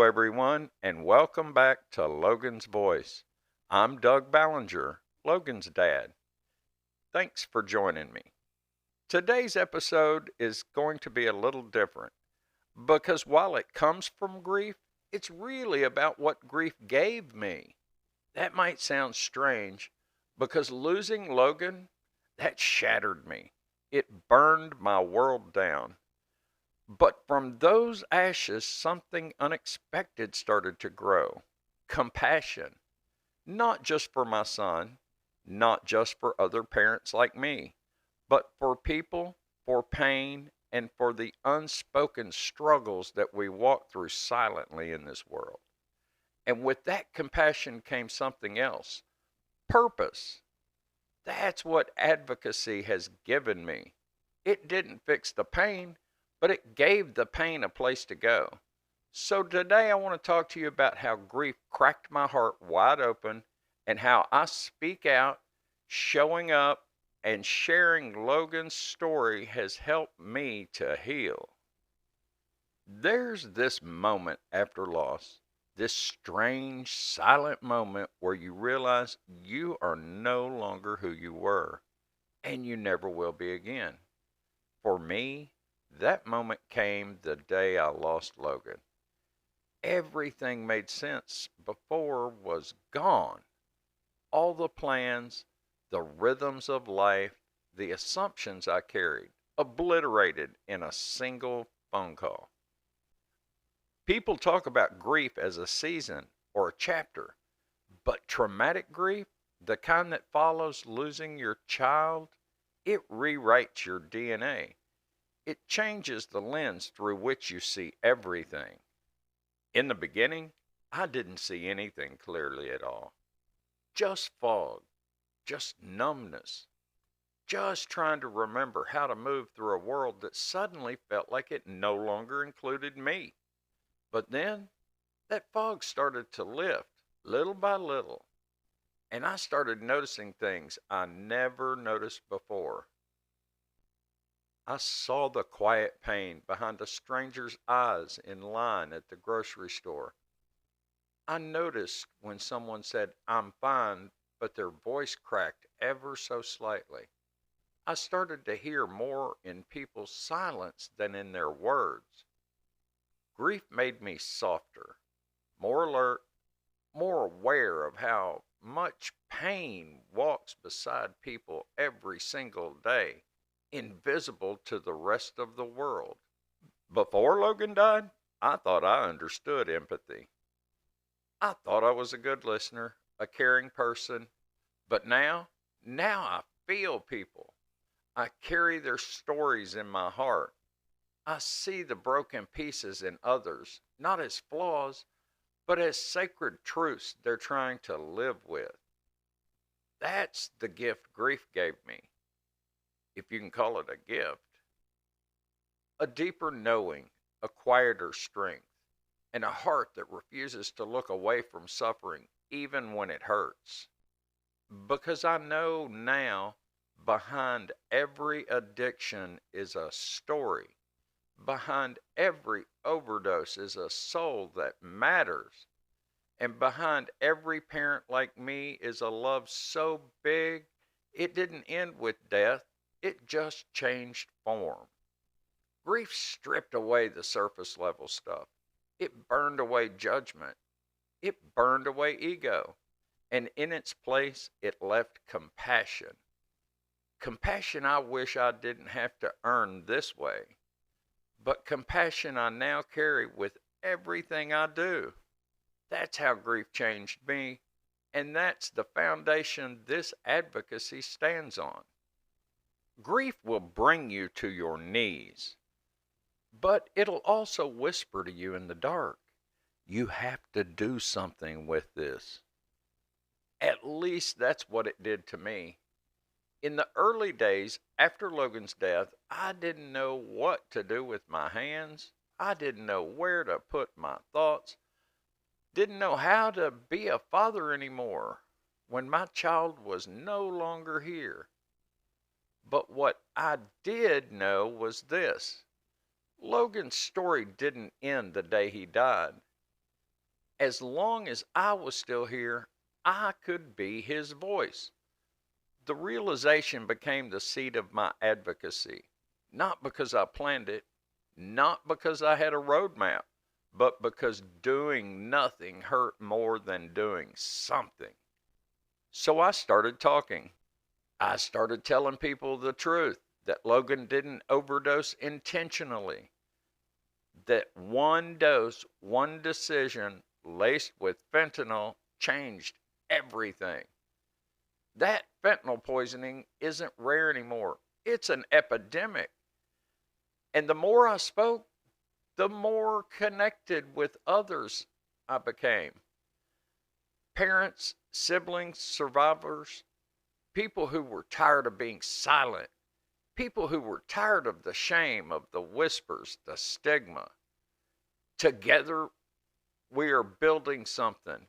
everyone, and welcome back to Logan's Voice. I'm Doug Ballinger, Logan's dad. Thanks for joining me. Today's episode is going to be a little different because while it comes from grief, it's really about what grief gave me. That might sound strange because losing Logan, that shattered me. It burned my world down. But from those ashes, something unexpected started to grow. Compassion. Not just for my son, not just for other parents like me, but for people, for pain, and for the unspoken struggles that we walk through silently in this world. And with that compassion came something else. Purpose. That's what advocacy has given me. It didn't fix the pain, but it gave the pain a place to go. So today I want to talk to you about how grief cracked my heart wide open and how I speak out, showing up, and sharing Logan's story has helped me to heal. There's this moment after loss, this strange, silent moment where you realize you are no longer who you were, and you never will be again. For me, that moment came the day I lost Logan. Everything made sense before was gone. All the plans, the rhythms of life, the assumptions I carried, obliterated in a single phone call. People talk about grief as a season or a chapter, but traumatic grief, the kind that follows losing your child, it rewrites your DNA. It changes the lens through which you see everything. In the beginning, I didn't see anything clearly at all. Just fog, just numbness, just trying to remember how to move through a world that suddenly felt like it no longer included me. But then, that fog started to lift, little by little, and I started noticing things I never noticed before. I saw the quiet pain behind a stranger's eyes in line at the grocery store. I noticed when someone said, "I'm fine," but their voice cracked ever so slightly. I started to hear more in people's silence than in their words. Grief made me softer, more alert, more aware of how much pain walks beside people every single day, invisible to the rest of the world. Before Logan died, I thought I understood empathy. I thought I was a good listener, a caring person. But now I feel people. I carry their stories in my heart. I see the broken pieces in others, not as flaws, but as sacred truths they're trying to live with. That's the gift grief gave me, if you can call it a gift. A deeper knowing, a quieter strength, and a heart that refuses to look away from suffering even when it hurts. Because I know now behind every addiction is a story. Behind every overdose is a soul that matters. And behind every parent like me is a love so big it didn't end with death, it just changed form. Grief stripped away the surface level stuff. It burned away judgment. It burned away ego. And in its place, it left compassion. Compassion I wish I didn't have to earn this way, but compassion I now carry with everything I do. That's how grief changed me, and that's the foundation this advocacy stands on. Grief will bring you to your knees, but it'll also whisper to you in the dark, "You have to do something with this." At least that's what it did to me. In the early days after Logan's death, I didn't know what to do with my hands. I didn't know where to put my thoughts. Didn't know how to be a father anymore when my child was no longer here. But what I did know was this: Logan's story didn't end the day he died. As long as I was still here, I could be his voice. The realization became the seed of my advocacy, not because I planned it, not because I had a roadmap, but because doing nothing hurt more than doing something. So I started talking. I started telling people the truth that Logan didn't overdose intentionally, that one dose, one decision laced with fentanyl changed everything. That fentanyl poisoning isn't rare anymore. It's an epidemic. And the more I spoke, the more connected with others I became. Parents, siblings, survivors, people who were tired of being silent, people who were tired of the shame, of the whispers, the stigma. Together, we are building something.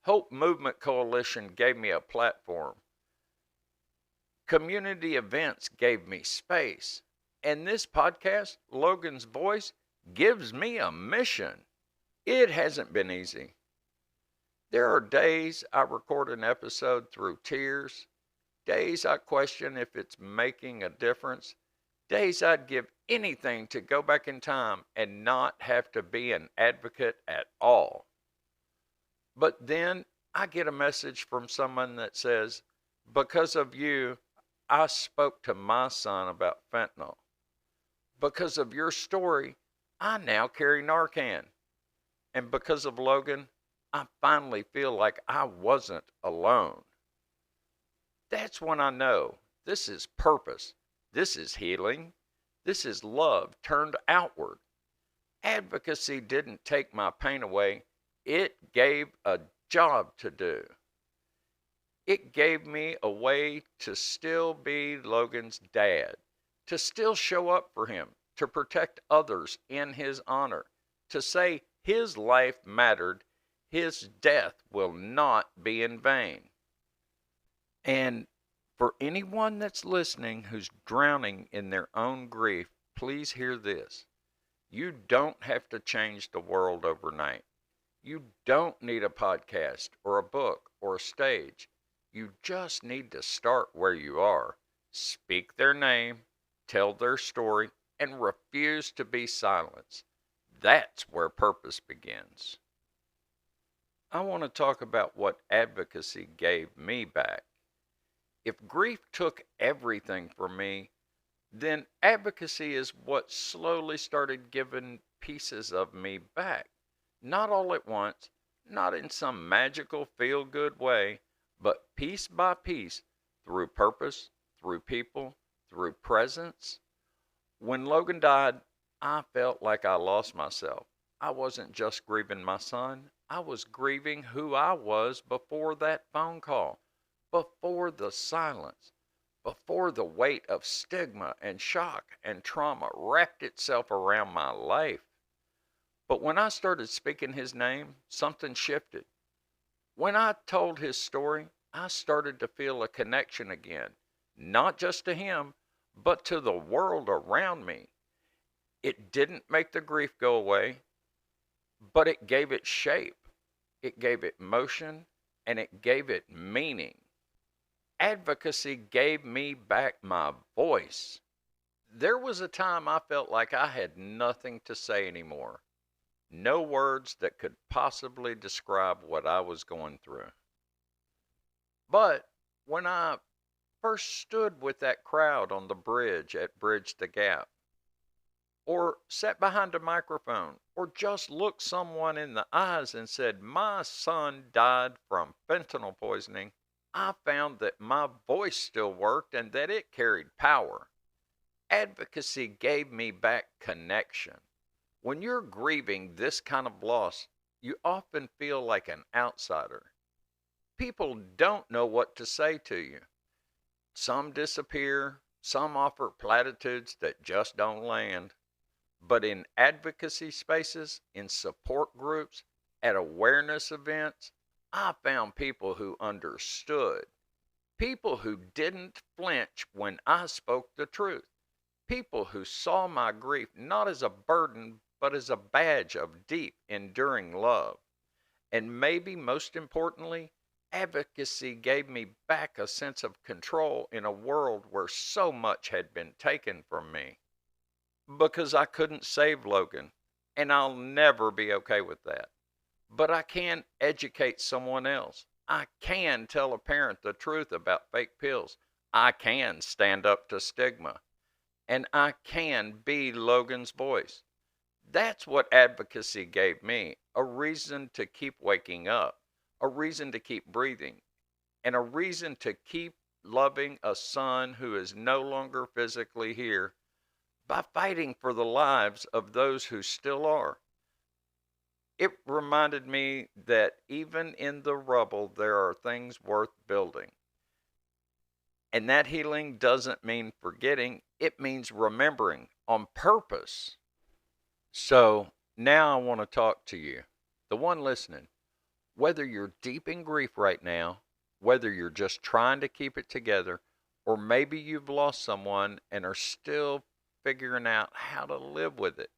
Hope Movement Coalition gave me a platform. Community events gave me space. And this podcast, Logan's Voice, gives me a mission. It hasn't been easy. There are days I record an episode through tears, days I question if it's making a difference, days I'd give anything to go back in time and not have to be an advocate at all. But then I get a message from someone that says, because of you, I spoke to my son about fentanyl. Because of your story, I now carry Narcan. And because of Logan, I finally feel like I wasn't alone. That's when I know this is purpose. This is healing. This is love turned outward. Advocacy didn't take my pain away. It gave a job to do. It gave me a way to still be Logan's dad, to still show up for him, to protect others in his honor, to say his life mattered, his death will not be in vain. And for anyone that's listening who's drowning in their own grief, please hear this. You don't have to change the world overnight. You don't need a podcast or a book or a stage. You just need to start where you are. Speak their name, tell their story, and refuse to be silenced. That's where purpose begins. I want to talk about what advocacy gave me back. If grief took everything from me, then advocacy is what slowly started giving pieces of me back. Not all at once, not in some magical feel-good way, but piece by piece, through purpose, through people, through presence. When Logan died, I felt like I lost myself. I wasn't just grieving my son, I was grieving who I was before that phone call, before the silence, before the weight of stigma and shock and trauma wrapped itself around my life. But when I started speaking his name, something shifted. When I told his story, I started to feel a connection again, not just to him, but to the world around me. It didn't make the grief go away, but it gave it shape, it gave it motion, and it gave it meaning. Advocacy gave me back my voice. There was a time I felt like I had nothing to say anymore. No words that could possibly describe what I was going through. But when I first stood with that crowd on the bridge at Bridge the Gap, or sat behind a microphone, or just looked someone in the eyes and said, "My son died from fentanyl poisoning," I found that my voice still worked and that it carried power. Advocacy gave me back connection. When you're grieving this kind of loss, you often feel like an outsider. People don't know what to say to you. Some disappear, some offer platitudes that just don't land. But in advocacy spaces, in support groups, at awareness events, I found people who understood. People who didn't flinch when I spoke the truth. People who saw my grief not as a burden, but as a badge of deep, enduring love. And maybe most importantly, advocacy gave me back a sense of control in a world where so much had been taken from me. Because I couldn't save Logan, and I'll never be okay with that. But I can educate someone else. I can tell a parent the truth about fake pills. I can stand up to stigma. And I can be Logan's voice. That's what advocacy gave me, a reason to keep waking up, a reason to keep breathing, and a reason to keep loving a son who is no longer physically here by fighting for the lives of those who still are. It reminded me that even in the rubble, there are things worth building. And that healing doesn't mean forgetting, it means remembering on purpose. So now I want to talk to you, the one listening. Whether you're deep in grief right now, whether you're just trying to keep it together, or maybe you've lost someone and are still figuring out how to live with it,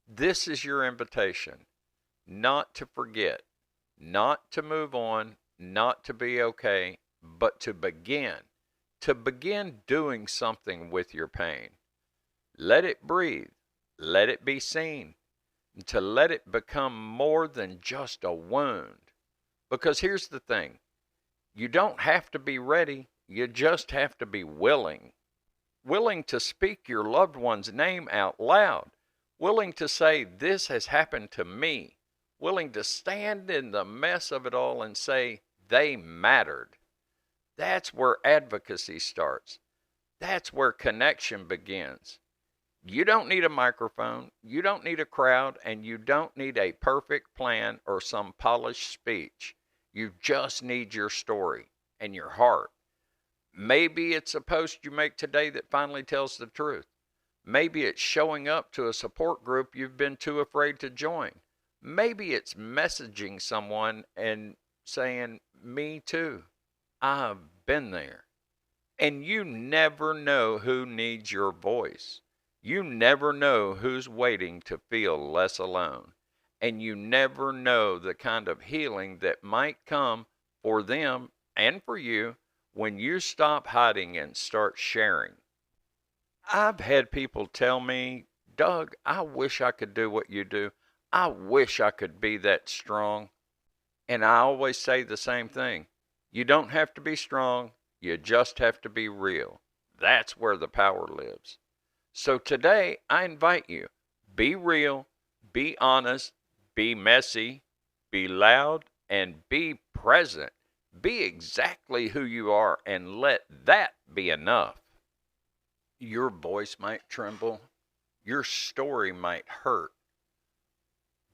this is your invitation. Not to forget, not to move on, not to be okay, but to begin doing something with your pain. Let it breathe, let it be seen, and to let it become more than just a wound. Because here's the thing, you don't have to be ready, you just have to be willing. Willing to speak your loved one's name out loud, willing to say, this has happened to me, willing to stand in the mess of it all and say, they mattered. That's where advocacy starts. That's where connection begins. You don't need a microphone, you don't need a crowd, and you don't need a perfect plan or some polished speech. You just need your story and your heart. Maybe it's a post you make today that finally tells the truth. Maybe it's showing up to a support group you've been too afraid to join. Maybe it's messaging someone and saying, me too. I've been there. And you never know who needs your voice. You never know who's waiting to feel less alone. And you never know the kind of healing that might come for them and for you when you stop hiding and start sharing. I've had people tell me, Doug, I wish I could do what you do. I wish I could be that strong. And I always say the same thing. You don't have to be strong. You just have to be real. That's where the power lives. So today, I invite you, be real, be honest, be messy, be loud, and be present. Be exactly who you are and let that be enough. Your voice might tremble, your story might hurt,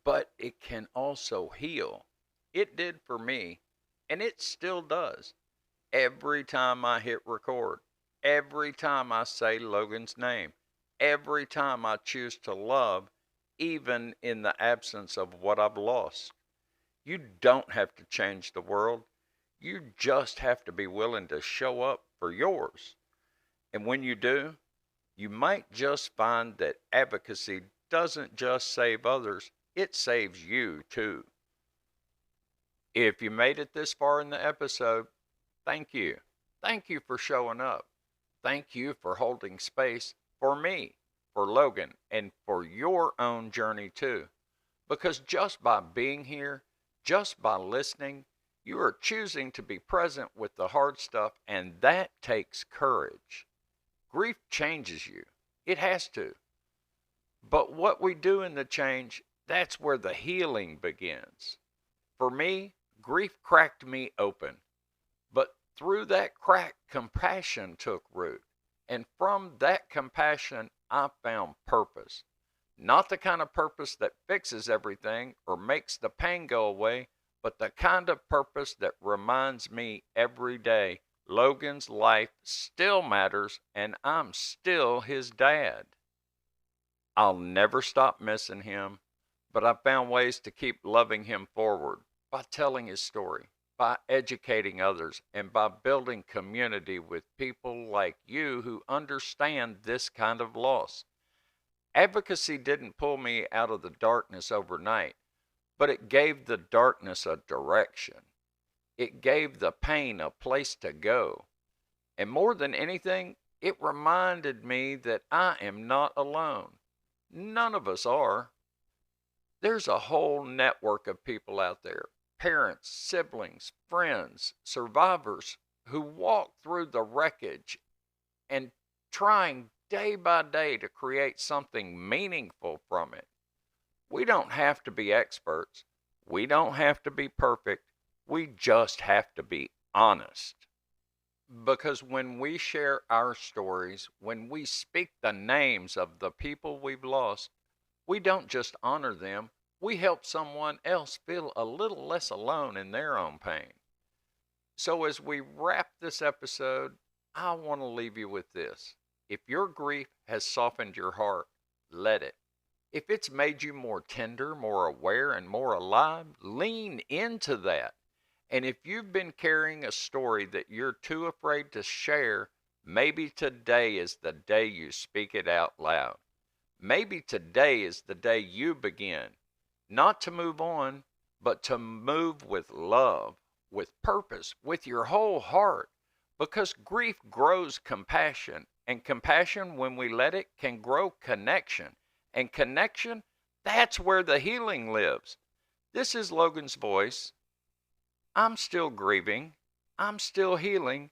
but it can also heal. It did for me, and it still does. Every time I hit record, every time I say Logan's name, every time I choose to love, even in the absence of what I've lost. You don't have to change the world. You just have to be willing to show up for yours. And when you do, you might just find that advocacy doesn't just save others, it saves you too. If you made it this far in the episode, thank you. Thank you for showing up. Thank you for holding space for me, for Logan, and for your own journey too. Because just by being here, just by listening, you are choosing to be present with the hard stuff, and that takes courage. Grief changes you. It has to. But what we do in the change, that's where the healing begins. For me, grief cracked me open. But through that crack, compassion took root. And from that compassion, I found purpose. Not the kind of purpose that fixes everything or makes the pain go away, but the kind of purpose that reminds me every day Logan's life still matters and I'm still his dad. I'll never stop missing him, but I found ways to keep loving him forward by telling his story, by educating others, and by building community with people like you who understand this kind of loss. Advocacy didn't pull me out of the darkness overnight, but it gave the darkness a direction. It gave the pain a place to go. And more than anything, it reminded me that I am not alone. None of us are. There's a whole network of people out there, parents, siblings, friends, survivors, who walk through the wreckage and trying day by day to create something meaningful from it. We don't have to be experts. We don't have to be perfect. We just have to be honest. Because when we share our stories, when we speak the names of the people we've lost, we don't just honor them, we help someone else feel a little less alone in their own pain. So, as we wrap this episode, I want to leave you with this. If your grief has softened your heart, let it. If it's made you more tender, more aware, and more alive, lean into that. And if you've been carrying a story that you're too afraid to share, maybe today is the day you speak it out loud. Maybe today is the day you begin, not to move on, but to move with love, with purpose, with your whole heart. Because grief grows compassion, and compassion, when we let it, can grow connection. And connection, that's where the healing lives. This is Logan's voice. I'm still grieving, I'm still healing,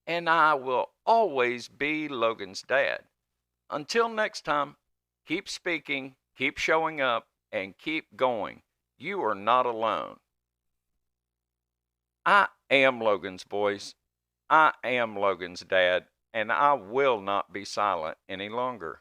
and I will always be Logan's dad. Until next time, keep speaking, keep showing up, and keep going. You are not alone. I am Logan's voice. I am Logan's dad, and I will not be silent any longer.